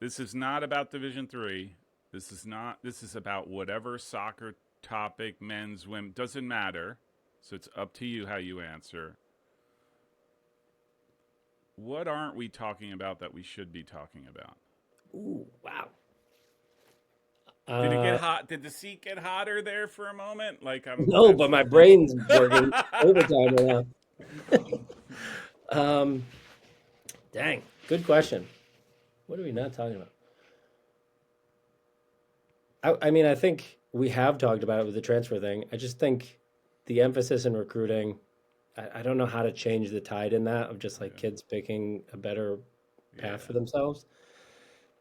This is not about Division Three. This is not. This is about whatever soccer topic, men's, women, doesn't matter. So it's up to you how you answer. What aren't we talking about that we should be talking about? Ooh, wow. Did it get Uh, hot? Did the seat get hotter there for a moment? Like I'm. no, but my brain's working overtime right now. Dang, good question. What are we not talking about? I mean, I think we have talked about it with the transfer thing. I just think the emphasis in recruiting, I don't know how to change the tide in that of just like Yeah. kids picking a better path for Yeah. themselves.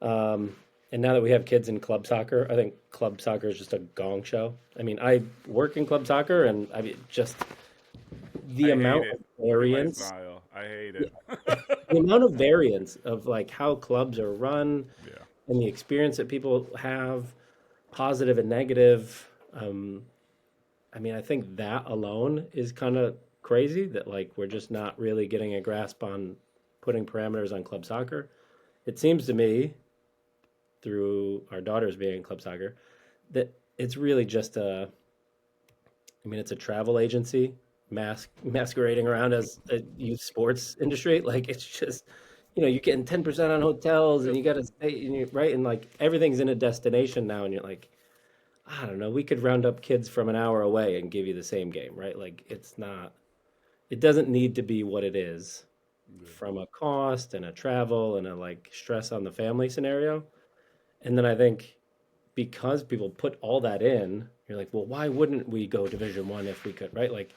Um, and now that we have kids in club soccer, I think club soccer is just a gong show. I mean, I work in club soccer, and I mean, just the I hate amount it. of Look at my variance, smile. I hate yeah, it. the amount of variance of like how clubs are run Yeah. and the experience that people have, positive and negative. I mean, I think that alone is kind of crazy that like we're just not really getting a grasp on putting parameters on club soccer. It seems to me, through our daughters being in club soccer, that it's really just I mean, it's a travel agency masquerading around as a youth sports industry. Like it's just, you're getting 10% on hotels and Yep. you got to stay, and right? And like everything's in a destination now, and you're like, I don't know, we could round up kids from an hour away and give you the same game, right? Like it's not, it doesn't need to be what it is Yeah. from a cost and a travel and a like stress on the family scenario. And then I think because people put all that in, you're like, well, why wouldn't we go Division 1 if we could, right? Like,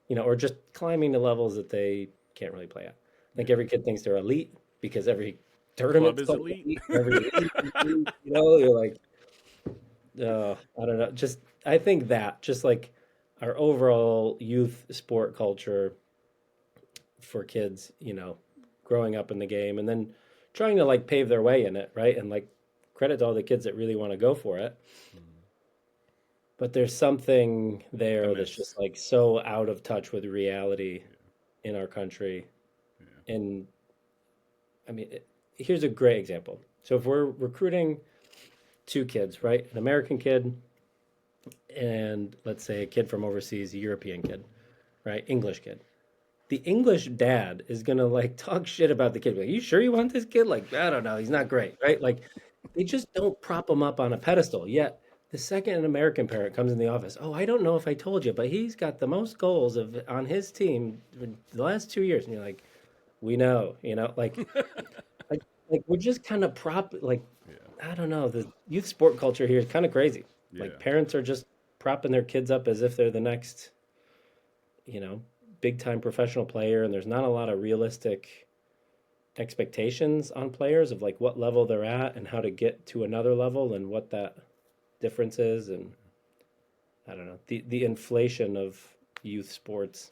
or just climbing the levels that they can't really play at. I think Yeah. every kid thinks they're elite because every Club tournament's is called elite. elite, and every league is elite. You're like, I don't know. Just I think that just like our overall youth sport culture for kids, growing up in the game and then trying to like pave their way in it, right? And like credit to all the kids that really want to go for it. Mm. But there's something there that's Amiss. just like so out of touch with reality Yeah. in our country. Yeah. And I mean, here's a great example. So if we're recruiting two kids, right? An American kid and let's say a kid from overseas, a European kid, right? English kid. The English dad is gonna like talk shit about the kid. Like, you sure you want this kid? Like, I don't know, he's not great, right? Like, they just don't prop him up on a pedestal. Yet the second an American parent comes in the office, oh, I don't know if I told you, but he's got the most goals of on his team for the last 2 years. And you're like, we know, like, like we're just kind of like, Yeah. I don't know. The youth sport culture here is kind of crazy. Like Yeah. parents are just propping their kids up as if they're the next, you know, big time professional player, and there's not a lot of realistic expectations on players of like what level they're at and how to get to another level and what that difference is. And I don't know, the inflation of youth sports